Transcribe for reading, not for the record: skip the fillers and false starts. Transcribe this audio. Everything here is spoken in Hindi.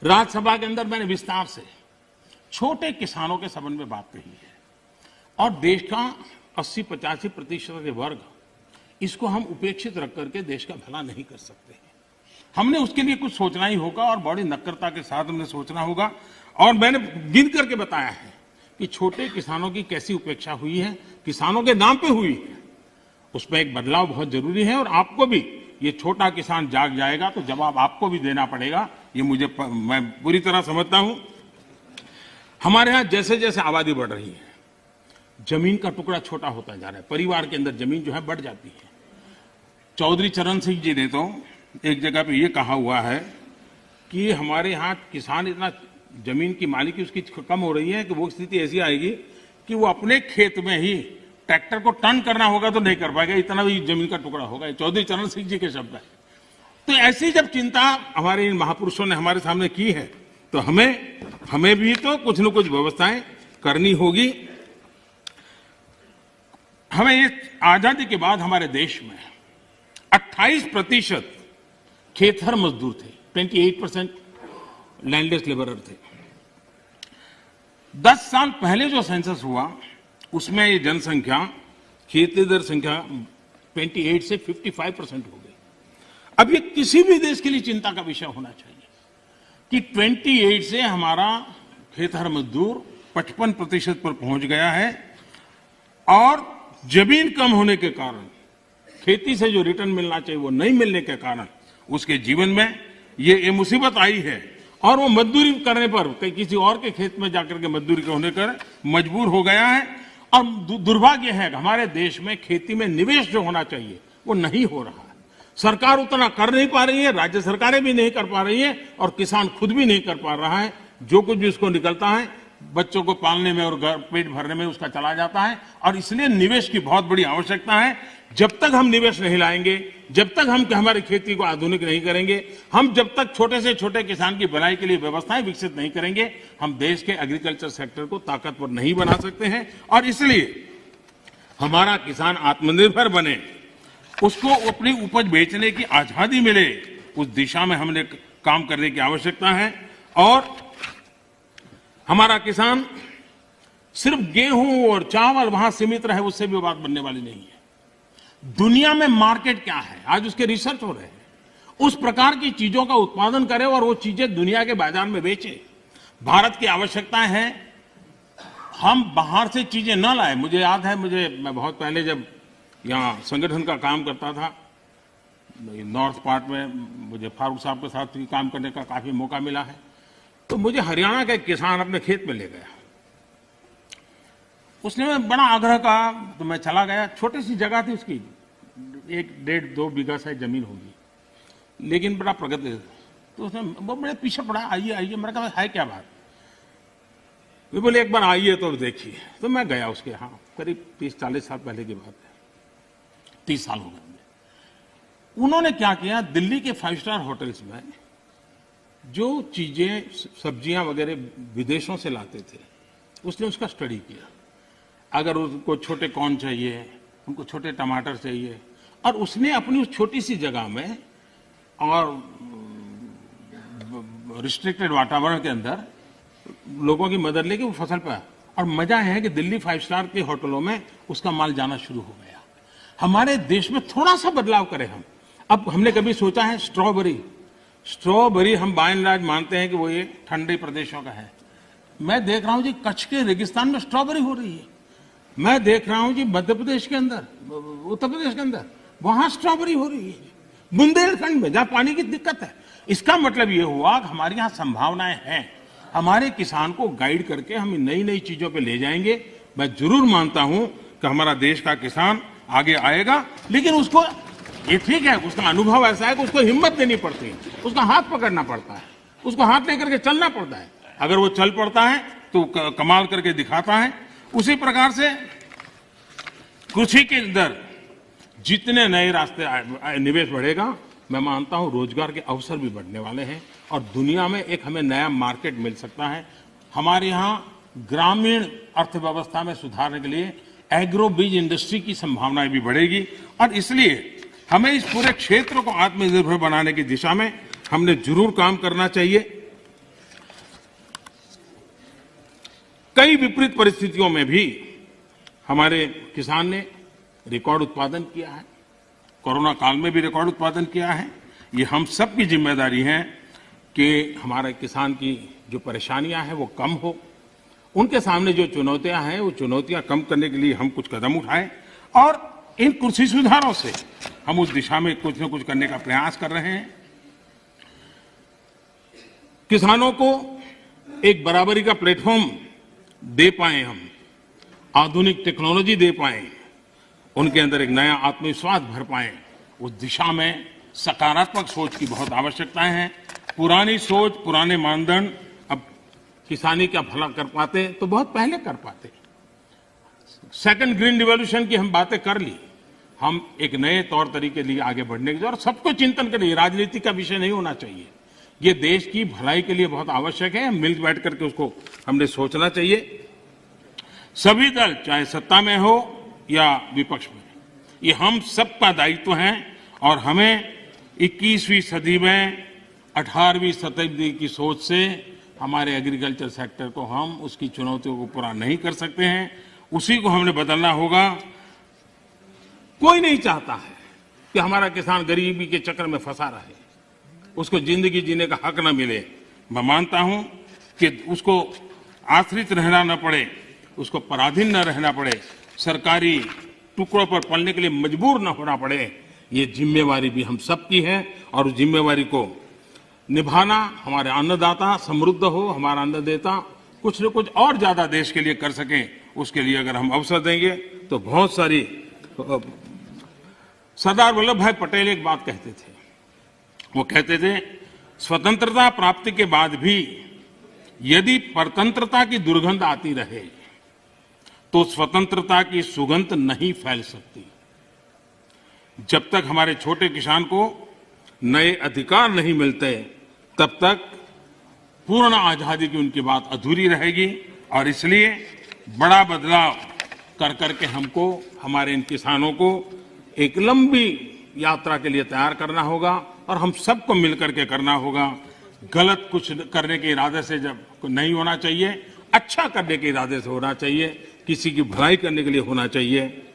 राज्यसभा के अंदर मैंने विस्तार से छोटे किसानों के संबंध में बात कही है और देश का 80-85% के वर्ग, इसको हम उपेक्षित रख करके देश का भला नहीं कर सकते हैं। हमने उसके लिए कुछ सोचना ही होगा और बड़ी नक्करता के साथ हमने सोचना होगा। और मैंने गिन करके बताया है कि छोटे किसानों की कैसी उपेक्षा हुई है, किसानों के नाम पे हुई है। उसमें एक बदलाव बहुत जरूरी है और आपको भी ये छोटा किसान जाग जाएगा तो जवाब आपको भी देना पड़ेगा, ये मैं पूरी तरह समझता हूं। हमारे यहां जैसे जैसे आबादी बढ़ रही है, जमीन का टुकड़ा छोटा होता जा रहा है, परिवार के अंदर जमीन जो है बढ़ जाती है। चौधरी चरण सिंह जी ने तो एक जगह पे ये कहा हुआ है कि हमारे यहाँ किसान इतना जमीन की मालिकी उसकी कम हो रही है कि वो स्थिति ऐसी आएगी कि वो अपने खेत में ही ट्रैक्टर को टर्न करना होगा तो नहीं कर पाएगा, इतना भी जमीन का टुकड़ा होगा। चौधरी चरण सिंह जी के शब्द है। तो ऐसी जब चिंता हमारे इन महापुरुषों ने हमारे सामने की है तो हमें भी तो कुछ न कुछ व्यवस्थाएं करनी होगी। हमें ये आजादी के बाद हमारे देश में 28% खेतहर मजदूर थे, 28% लैंडलेस लेबरर थे। 10 साल पहले जो सेंसस हुआ उसमें ये जनसंख्या, खेतीहर संख्या 28 से 55% हो गई। अब ये किसी भी देश के लिए चिंता का विषय होना चाहिए कि 28 से हमारा खेतहर मजदूर 55% पर पहुंच गया है और जमीन कम होने के कारण, खेती से जो रिटर्न मिलना चाहिए वो नहीं मिलने के कारण उसके जीवन में ये मुसीबत आई है और वो मजदूरी करने पर किसी और के खेत में जाकर के मजदूरी होने कर मजबूर हो गया है। और दुर्भाग्य है कि हमारे देश में खेती में निवेश जो होना चाहिए वो नहीं हो रहा है। सरकार उतना कर नहीं पा रही है, राज्य सरकारें भी नहीं कर पा रही है और किसान खुद भी नहीं कर पा रहा है। जो कुछ भी उसको निकलता है बच्चों को पालने में और पेट भरने में उसका चला जाता है और इसलिए निवेश की बहुत बड़ी आवश्यकता है। जब तक हम निवेश नहीं लाएंगे, जब तक हम हमारी खेती को आधुनिक नहीं करेंगे, हम जब तक छोटे से छोटे किसान की भलाई के लिए व्यवस्थाएं विकसित नहीं करेंगे, हम देश के एग्रीकल्चर सेक्टर को ताकतवर नहीं बना सकते हैं। और इसलिए हमारा किसान आत्मनिर्भर बने, उसको अपनी उपज बेचने की आजादी मिले, उस दिशा में हमने काम करने की आवश्यकता है। और हमारा किसान सिर्फ गेहूं और चावल वहां सीमित रहे उससे भी बात बनने वाली नहीं है। दुनिया में मार्केट क्या है, आज उसके रिसर्च हो रहे हैं। उस प्रकार की चीजों का उत्पादन करें और वो चीजें दुनिया के बाजार में बेचें। भारत की आवश्यकता है हम बाहर से चीजें न लाए। मुझे याद है, मैं बहुत पहले जब यहाँ संगठन का काम करता था नॉर्थ पार्ट में, मुझे फारूक साहब के साथ काम करने का काफी मौका मिला है। तो मुझे हरियाणा का एक किसान अपने खेत में ले गया, उसने बड़ा आग्रह कहा तो मैं चला गया। छोटी सी जगह थी उसकी, 1-1.5-2 बीघा शायद जमीन होगी, लेकिन बड़ा प्रगति। तो उसने वो बड़े पीछे पड़ा, आइए आइए। मैंने कहा है क्या बात? वे बोले एक बार आइए तो देखिए। तो मैं गया उसके यहाँ, करीब 30-40 साल पहले की बात है, 30 साल हो गए। उन्होंने क्या किया, दिल्ली के 5 स्टार होटल्स में जो चीजें सब्जियां वगैरह विदेशों से लाते थे उसने उसका स्टडी किया। अगर उनको छोटे कॉर्न चाहिए, उनको छोटे टमाटर चाहिए, और उसने अपनी उस छोटी सी जगह में और रिस्ट्रिक्टेड वातावरण के अंदर लोगों की मदद लेके वो फसल पाया। और मजा है कि दिल्ली 5 स्टार के होटलों में उसका माल जाना शुरू हो गया। हमारे देश में थोड़ा सा बदलाव करें हम। अब हमने कभी सोचा है स्ट्रॉबेरी हम बाय एंड लार्ज मानते हैं कि वो ये ठंडे प्रदेशों का है। मैं देख रहा हूं जी कच्छ के रेगिस्तान में स्ट्रॉबेरी हो रही है। मैं देख रहा हूं जी मध्य प्रदेश के अंदर, उत्तर प्रदेश के अंदर, वहां स्ट्रॉबेरी हो रही है। बुंदेलखंड में जहां पानी की दिक्कत है। इसका मतलब ये हुआ कि हमारे यहाँ संभावनाएं हैं। हमारे किसान को गाइड करके हम नई नई चीजों पे ले जाएंगे। मैं जरूर मानता हूं कि हमारा देश का किसान आगे आएगा, लेकिन उसको ये ठीक है, उसका अनुभव ऐसा है कि उसको हिम्मत देनी पड़ती है, उसका हाथ पकड़ना पड़ता है, उसको हाथ लेकर के चलना पड़ता है। अगर वो चल पड़ता है तो कमाल करके दिखाता है। उसी प्रकार से कृषि के अंदर जितने नए रास्ते निवेश बढ़ेगा, मैं मानता हूं रोजगार के अवसर भी बढ़ने वाले हैं और दुनिया में एक हमें नया मार्केट मिल सकता है। हमारे यहाँ ग्रामीण अर्थव्यवस्था में सुधारने के लिए एग्रो बीज इंडस्ट्री की संभावनाएं भी बढ़ेगी और इसलिए हमें इस पूरे क्षेत्र को आत्मनिर्भर बनाने की दिशा में हमने जरूर काम करना चाहिए। कई विपरीत परिस्थितियों में भी हमारे किसान ने रिकॉर्ड उत्पादन किया है। कोरोना काल में भी रिकॉर्ड उत्पादन किया है। ये हम सब की जिम्मेदारी है कि हमारे किसान की जो परेशानियां हैं वो कम हो, उनके सामने जो चुनौतियां हैं वो चुनौतियां कम करने के लिए हम कुछ कदम उठाएं और इन कृषि सुधारों से हम उस दिशा में कुछ न कुछ करने का प्रयास कर रहे हैं। किसानों को एक बराबरी का प्लेटफॉर्म दे पाए, हम आधुनिक टेक्नोलॉजी दे पाए, उनके अंदर एक नया आत्मविश्वास भर पाए, उस दिशा में सकारात्मक सोच की बहुत आवश्यकता है। पुरानी सोच, पुराने मानदंड अब किसानी का भला कर पाते तो बहुत पहले कर पाते। सेकंड ग्रीन रिवॉल्यूशन की हम बातें कर ली, हम एक नए तौर तरीके लिए आगे बढ़ने की, और सबको चिंतन करिए, राजनीति का विषय नहीं होना चाहिए। ये देश की भलाई के लिए बहुत आवश्यक है। मिल बैठ करके उसको हमने सोचना चाहिए। सभी दल चाहे सत्ता में हो या विपक्ष में, ये हम सबका दायित्व है और हमें 21वीं सदी में 18वीं शताब्दी की सोच से हमारे एग्रीकल्चर सेक्टर को हम उसकी चुनौतियों को पूरा नहीं कर सकते हैं। उसी को हमने बदलना होगा। कोई नहीं चाहता है कि हमारा किसान गरीबी के चक्कर में फंसा रहे, उसको जिंदगी जीने का हक न मिले। मैं मानता हूं कि उसको आश्रित रहना न पड़े, उसको पराधीन न रहना पड़े, सरकारी टुकड़ों पर पलने के लिए मजबूर न होना पड़े। ये जिम्मेवारी भी हम सबकी है और उस जिम्मेवारी को निभाना, हमारे अन्नदाता समृद्ध हो, हमारा अन्नदाता कुछ न कुछ और ज्यादा देश के लिए कर सके, उसके लिए अगर हम अवसर देंगे तो बहुत सारी। सरदार वल्लभ भाई पटेल एक बात कहते थे, वो कहते थे स्वतंत्रता प्राप्ति के बाद भी यदि परतंत्रता की दुर्गंध आती रहे तो स्वतंत्रता की सुगंध नहीं फैल सकती। जब तक हमारे छोटे किसान को नए अधिकार नहीं मिलते तब तक पूर्ण आजादी की उनकी बात अधूरी रहेगी। और इसलिए बड़ा बदलाव कर करके हमको हमारे इन किसानों को एक लंबी यात्रा के लिए तैयार करना होगा और हम सबको मिलकर के करना होगा। गलत कुछ करने के इरादे से जब नहीं होना चाहिए, अच्छा करने के इरादे से होना चाहिए, किसी की भलाई करने के लिए होना चाहिए।